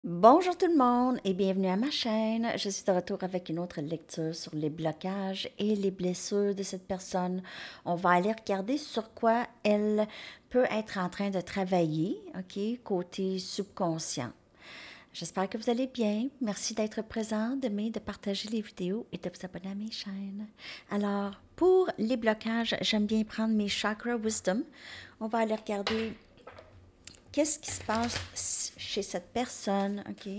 Bonjour tout le monde et bienvenue à ma chaîne. Je suis de retour avec une autre lecture sur les blocages et les blessures de cette personne. On va aller regarder sur quoi elle peut être en train de travailler, ok, côté subconscient. J'espère que vous allez bien. Merci d'être présent, d'aimer, de partager les vidéos et de vous abonner à mes chaînes. Alors, pour les blocages, j'aime bien prendre mes chakra wisdom. On va aller regarder qu'est-ce qui se passe chez cette personne, OK?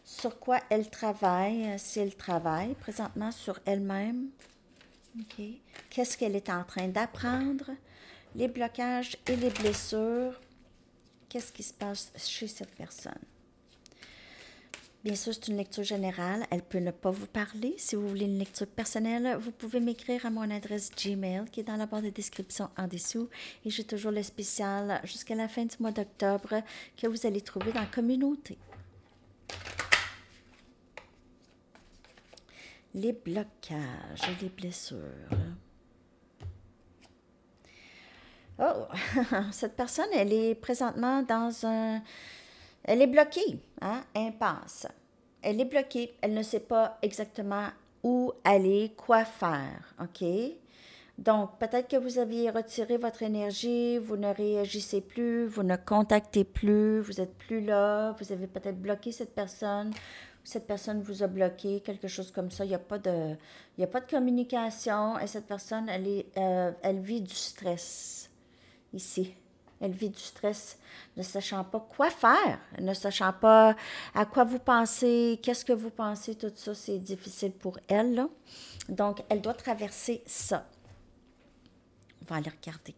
Sur quoi elle travaille, si elle travaille présentement sur elle-même, OK? Qu'est-ce qu'elle est en train d'apprendre, les blocages et les blessures, qu'est-ce qui se passe chez cette personne? Bien sûr, c'est une lecture générale. Elle peut ne pas vous parler. Si vous voulez une lecture personnelle, vous pouvez m'écrire à mon adresse Gmail qui est dans la barre de description en dessous. Et j'ai toujours le spécial jusqu'à la fin du mois d'octobre que vous allez trouver dans la communauté. Les blocages et les blessures. Oh, cette personne, elle est présentement dans un... Elle est bloquée, hein, impasse. Elle est bloquée, elle ne sait pas exactement où aller, quoi faire, OK? Donc, peut-être que vous aviez retiré votre énergie, vous ne réagissez plus, vous ne contactez plus, vous n'êtes plus là, vous avez peut-être bloqué cette personne vous a bloqué, quelque chose comme ça. Il y a pas de communication et cette personne, elle vit du stress ici. Elle vit du stress, ne sachant pas quoi faire, ne sachant pas à quoi vous pensez, qu'est-ce que vous pensez, tout ça, c'est difficile pour elle, là. Donc, elle doit traverser ça. On va aller regarder.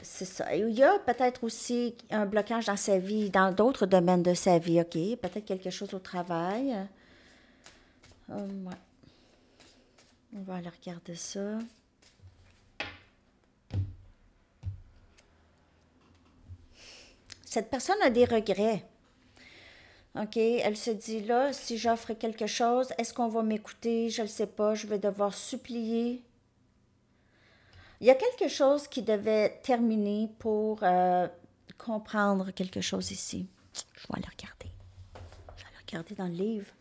C'est ça. Et il y a peut-être aussi un blocage dans sa vie, dans d'autres domaines de sa vie, OK? Peut-être quelque chose au travail. Ouais. On va aller regarder ça. Cette personne a des regrets. OK, elle se dit là, si j'offre quelque chose, est-ce qu'on va m'écouter? Je ne le sais pas, je vais devoir supplier. Il y a quelque chose qui devait terminer pour comprendre quelque chose ici. Je vais aller regarder. Je vais aller regarder dans le livre.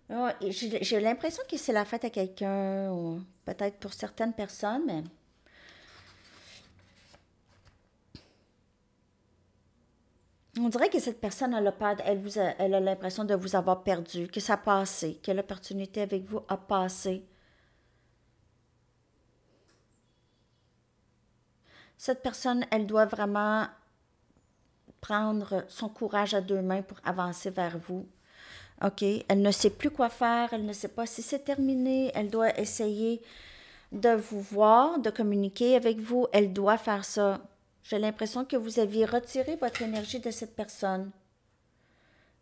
Ah, j'ai l'impression que c'est la fête à quelqu'un, ou peut-être pour certaines personnes, mais on dirait que cette personne, elle a l'impression de vous avoir perdu, que ça a passé, que l'opportunité avec vous a passé. Cette personne, elle doit vraiment prendre son courage à deux mains pour avancer vers vous. OK? Elle ne sait plus quoi faire, elle ne sait pas si c'est terminé, elle doit essayer de vous voir, de communiquer avec vous, elle doit faire ça. J'ai l'impression que vous aviez retiré votre énergie de cette personne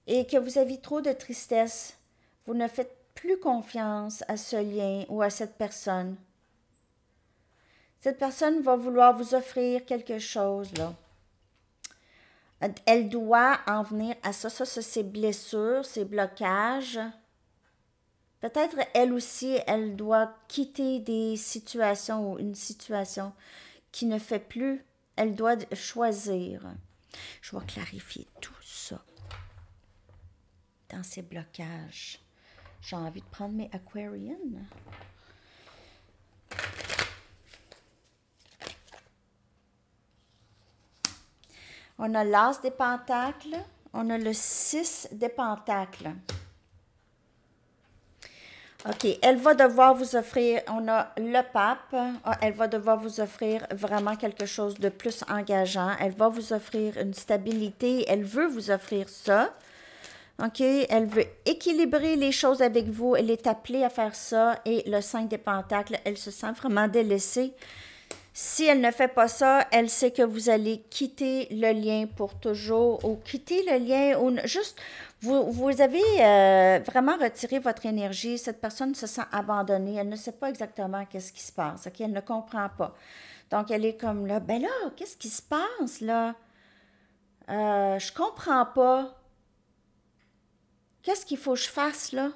et que vous aviez trop de tristesse. Vous ne faites plus confiance à ce lien ou à cette personne. Cette personne va vouloir vous offrir quelque chose, là. Elle doit en venir à ça. Ça, c'est ses blessures, ses blocages. Peut-être elle aussi, elle doit quitter des situations ou une situation qui ne fait plus. Elle doit choisir. Je vais clarifier tout ça dans ces blocages. J'ai envie de prendre mes Aquarian. On a l'As des Pentacles. On a le 6 des Pentacles. OK, elle va devoir vous offrir, on a le pape, elle va devoir vous offrir vraiment quelque chose de plus engageant. Elle va vous offrir une stabilité, elle veut vous offrir ça. OK, elle veut équilibrer les choses avec vous, elle est appelée à faire ça. Et le 5 des Pentacles, elle se sent vraiment délaissée. Si elle ne fait pas ça, elle sait que vous allez quitter le lien pour toujours ou quitter le lien ou juste, vous avez vraiment retiré votre énergie. Cette personne se sent abandonnée. Elle ne sait pas exactement qu'est-ce qui se passe. OK? Elle ne comprend pas. Donc, elle est comme là, ben là, qu'est-ce qui se passe là? Je comprends pas. Qu'est-ce qu'il faut que je fasse là?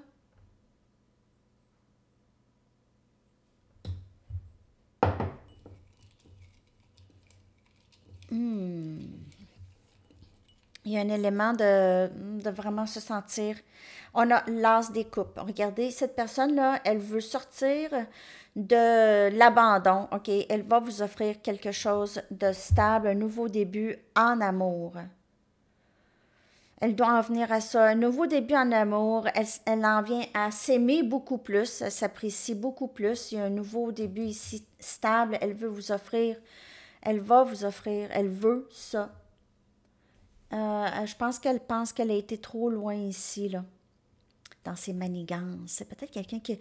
Il y a un élément de vraiment se sentir. On a l'as des coupes. Regardez, cette personne-là, elle veut sortir de l'abandon. OK? Elle va vous offrir quelque chose de stable, un nouveau début en amour. Elle doit en venir à ça. Un nouveau début en amour. Elle en vient à s'aimer beaucoup plus. Elle s'apprécie beaucoup plus. Il y a un nouveau début ici stable. Elle veut vous offrir. Elle va vous offrir. Elle veut ça. Je pense qu'elle a été trop loin ici, là, dans ses manigances. C'est peut-être quelqu'un qui a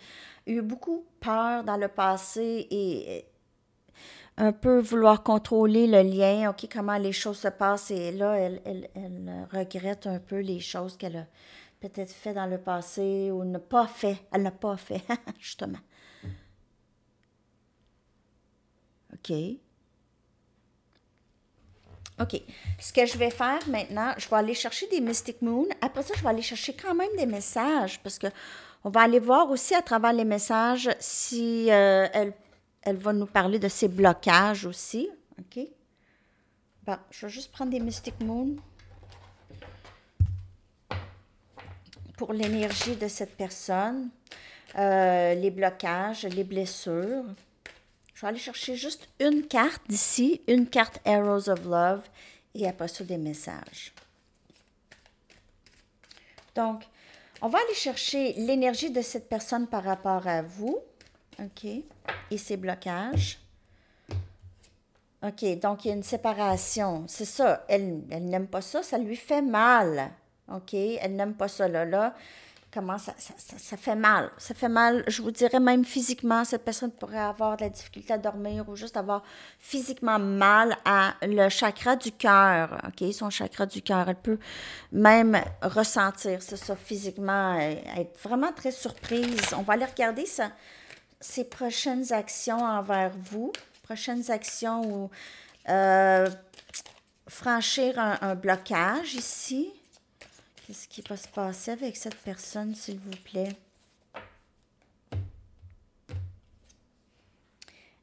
eu beaucoup peur dans le passé et un peu vouloir contrôler le lien, OK, comment les choses se passent. Et là, elle regrette un peu les choses qu'elle a peut-être fait dans le passé ou n'a pas fait. Elle n'a pas fait, justement. OK. OK. Ce que je vais faire maintenant, je vais aller chercher des Mystic Moon. Après ça, je vais aller chercher quand même des messages parce que on va aller voir aussi à travers les messages si elle va nous parler de ses blocages aussi. OK? Bon, je vais juste prendre des Mystic Moon pour l'énergie de cette personne, les blocages, les blessures. Je vais aller chercher juste une carte d'ici, une carte Arrows of Love, et après ça, des messages. Donc, on va aller chercher l'énergie de cette personne par rapport à vous, OK, et ses blocages. OK, donc il y a une séparation. C'est ça, elle n'aime pas ça, ça lui fait mal. OK, elle n'aime pas ça, là. Comment ça fait mal. Ça fait mal, je vous dirais même physiquement, cette personne pourrait avoir de la difficulté à dormir ou juste avoir physiquement mal à le chakra du cœur, OK? Son chakra du cœur, elle peut même ressentir ça physiquement, être vraiment très surprise. On va aller regarder ça, ses prochaines actions envers vous, prochaines actions ou franchir un blocage ici. Qu'est-ce qui va se passer avec cette personne, s'il vous plaît?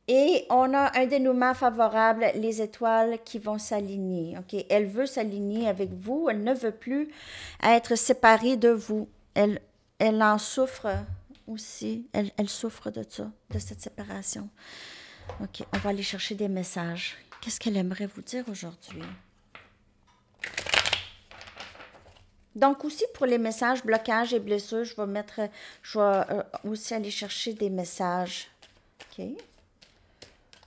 Et on a un dénouement favorable, les étoiles qui vont s'aligner. OK? Elle veut s'aligner avec vous. Elle ne veut plus être séparée de vous. Elle en souffre aussi. Elle souffre de ça, de cette séparation. OK, on va aller chercher des messages. Qu'est-ce qu'elle aimerait vous dire aujourd'hui? Donc aussi pour les messages, blocages et blessures, je vais aussi aller chercher des messages, OK,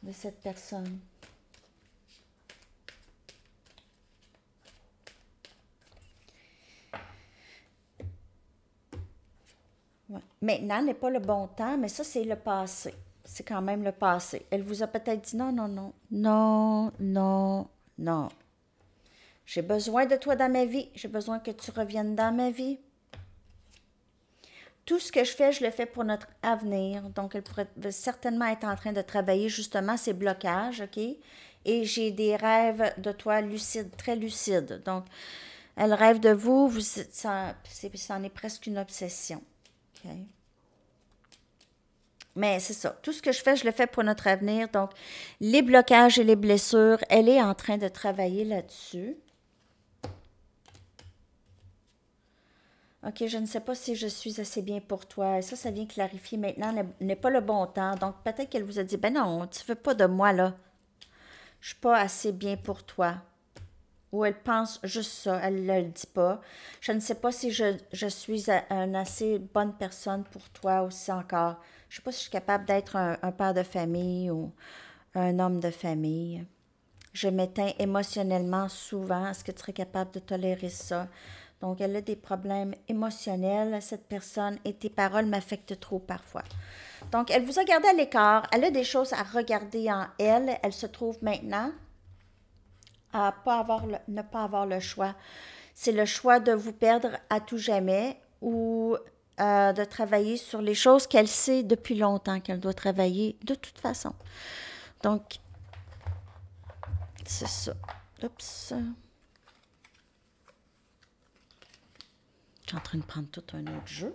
de cette personne. Ouais. Maintenant n'est pas le bon temps, mais ça c'est le passé. C'est quand même le passé. Elle vous a peut-être dit non, non, non, non, non, non. J'ai besoin de toi dans ma vie. J'ai besoin que tu reviennes dans ma vie. Tout ce que je fais, je le fais pour notre avenir. Donc, elle pourrait certainement être en train de travailler justement ces blocages, OK? Et j'ai des rêves de toi lucides, très lucides. Donc, elle rêve de vous, c'en est presque une obsession. OK? Mais c'est ça. Tout ce que je fais, je le fais pour notre avenir. Donc, les blocages et les blessures, elle est en train de travailler là-dessus. OK, je ne sais pas si je suis assez bien pour toi. Et ça vient clarifier maintenant, n'est pas le bon temps. Donc, peut-être qu'elle vous a dit, ben non, tu ne veux pas de moi, là. Je ne suis pas assez bien pour toi. Ou elle pense juste ça, elle ne le dit pas. Je ne sais pas si je suis une assez bonne personne pour toi aussi encore. Je ne sais pas si je suis capable d'être un père de famille ou un homme de famille. Je m'éteins émotionnellement souvent. Est-ce que tu serais capable de tolérer ça? Donc, elle a des problèmes émotionnels, cette personne, et tes paroles m'affectent trop parfois. Donc, elle vous a gardé à l'écart. Elle a des choses à regarder en elle. Elle se trouve maintenant à ne pas avoir le choix. C'est le choix de vous perdre à tout jamais ou de travailler sur les choses qu'elle sait depuis longtemps qu'elle doit travailler de toute façon. Donc, c'est ça. Oups. Je suis en train de prendre tout un autre jeu.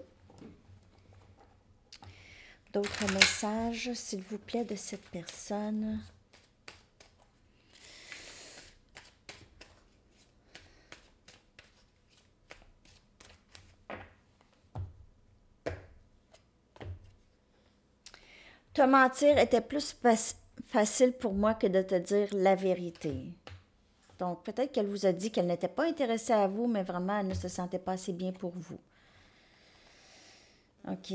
D'autres messages, s'il vous plaît, de cette personne. Te mentir était plus facile pour moi que de te dire la vérité. Donc, peut-être qu'elle vous a dit qu'elle n'était pas intéressée à vous, mais vraiment, elle ne se sentait pas assez bien pour vous. OK.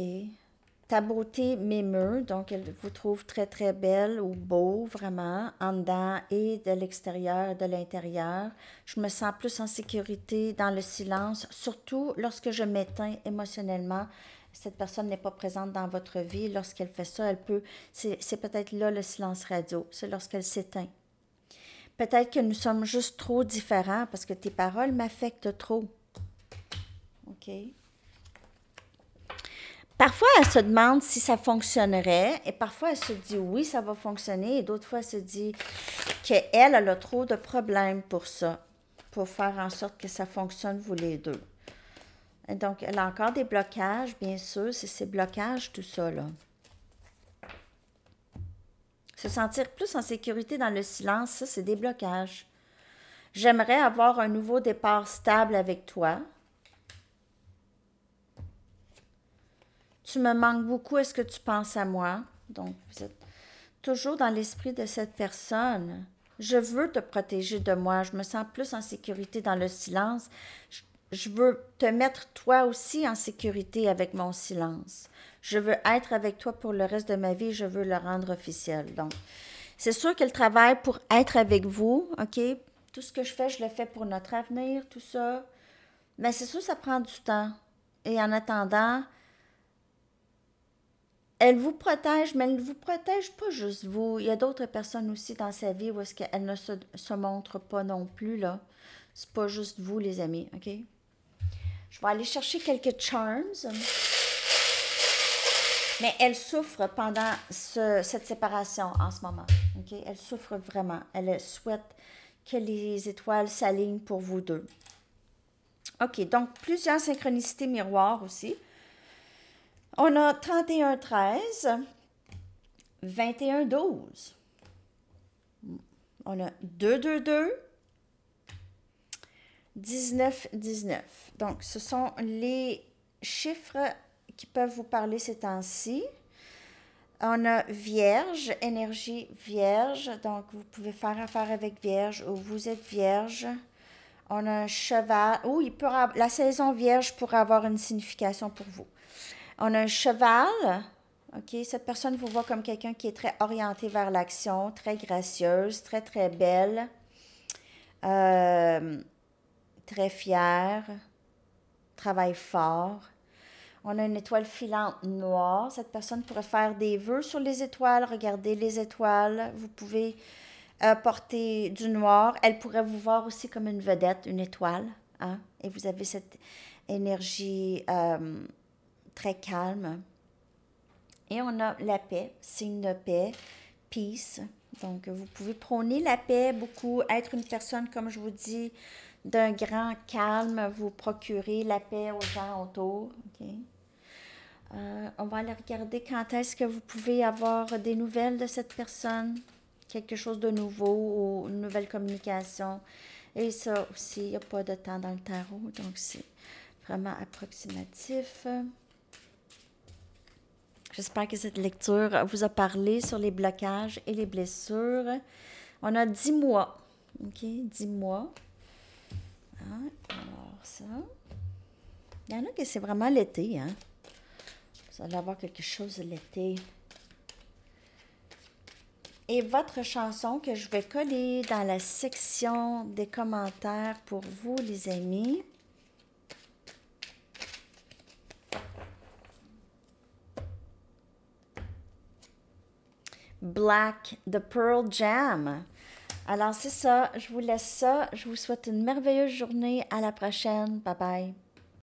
Ta beauté m'émeut, donc elle vous trouve très, très belle ou beau, vraiment, en dedans et de l'extérieur et de l'intérieur. Je me sens plus en sécurité dans le silence, surtout lorsque je m'éteins émotionnellement. Cette personne n'est pas présente dans votre vie. Lorsqu'elle fait ça, elle peut... C'est peut-être là le silence radio, c'est lorsqu'elle s'éteint. Peut-être que nous sommes juste trop différents parce que tes paroles m'affectent trop. OK? Parfois, elle se demande si ça fonctionnerait et parfois, elle se dit oui, ça va fonctionner et d'autres fois, elle se dit qu'elle, elle a trop de problèmes pour ça, pour faire en sorte que ça fonctionne, vous les deux. Et donc, elle a encore des blocages, bien sûr, c'est ces blocages, tout ça, là. Se sentir plus en sécurité dans le silence, ça, c'est des blocages. J'aimerais avoir un nouveau départ stable avec toi. Tu me manques beaucoup, est-ce que tu penses à moi? Donc, vous êtes toujours dans l'esprit de cette personne. Je veux te protéger de moi, je me sens plus en sécurité dans le silence. Je veux te mettre toi aussi en sécurité avec mon silence. Je veux être avec toi pour le reste de ma vie, je veux le rendre officiel. Donc, c'est sûr qu'elle travaille pour être avec vous, OK? Tout ce que je fais, je le fais pour notre avenir, tout ça. Mais c'est sûr, ça prend du temps. Et en attendant, elle vous protège, mais elle ne vous protège pas juste vous. Il y a d'autres personnes aussi dans sa vie où est-ce qu'elle ne se montre pas non plus, là. C'est pas juste vous, les amis, OK? Je vais aller chercher quelques charms. Mais elle souffre pendant cette séparation en ce moment, OK? Elle souffre vraiment. Elle souhaite que les étoiles s'alignent pour vous deux. OK, donc plusieurs synchronicités miroirs aussi. On a 31-13, 21-12. On a 2-2-2, 19-19. Donc, ce sont les chiffres qui peuvent vous parler ces temps-ci. On a Vierge, énergie Vierge. Donc, vous pouvez faire affaire avec Vierge ou vous êtes Vierge. On a un cheval. La saison Vierge pourrait avoir une signification pour vous. On a un cheval. OK, cette personne vous voit comme quelqu'un qui est très orienté vers l'action, très gracieuse, très, très belle, très fière, travaille fort. On a une étoile filante noire. Cette personne pourrait faire des vœux sur les étoiles, regarder les étoiles. Vous pouvez porter du noir. Elle pourrait vous voir aussi comme une vedette, une étoile. Hein? Et vous avez cette énergie très calme. Et on a la paix, signe de paix, peace. Donc, vous pouvez prôner la paix beaucoup, être une personne, comme je vous dis, d'un grand calme, vous procurer la paix aux gens autour. Okay? On va aller regarder quand est-ce que vous pouvez avoir des nouvelles de cette personne, quelque chose de nouveau ou une nouvelle communication. Et ça aussi, il n'y a pas de temps dans le tarot, donc c'est vraiment approximatif. J'espère que cette lecture vous a parlé sur les blocages et les blessures. On a 10 mois. OK, 10 mois. Hein? Alors, ça. Il y en a que c'est vraiment l'été, hein? Vous allez avoir quelque chose de l'été. Et votre chanson que je vais coller dans la section des commentaires pour vous, les amis. Black, The Pearl Jam. Alors, c'est ça. Je vous laisse ça. Je vous souhaite une merveilleuse journée. À la prochaine. Bye bye.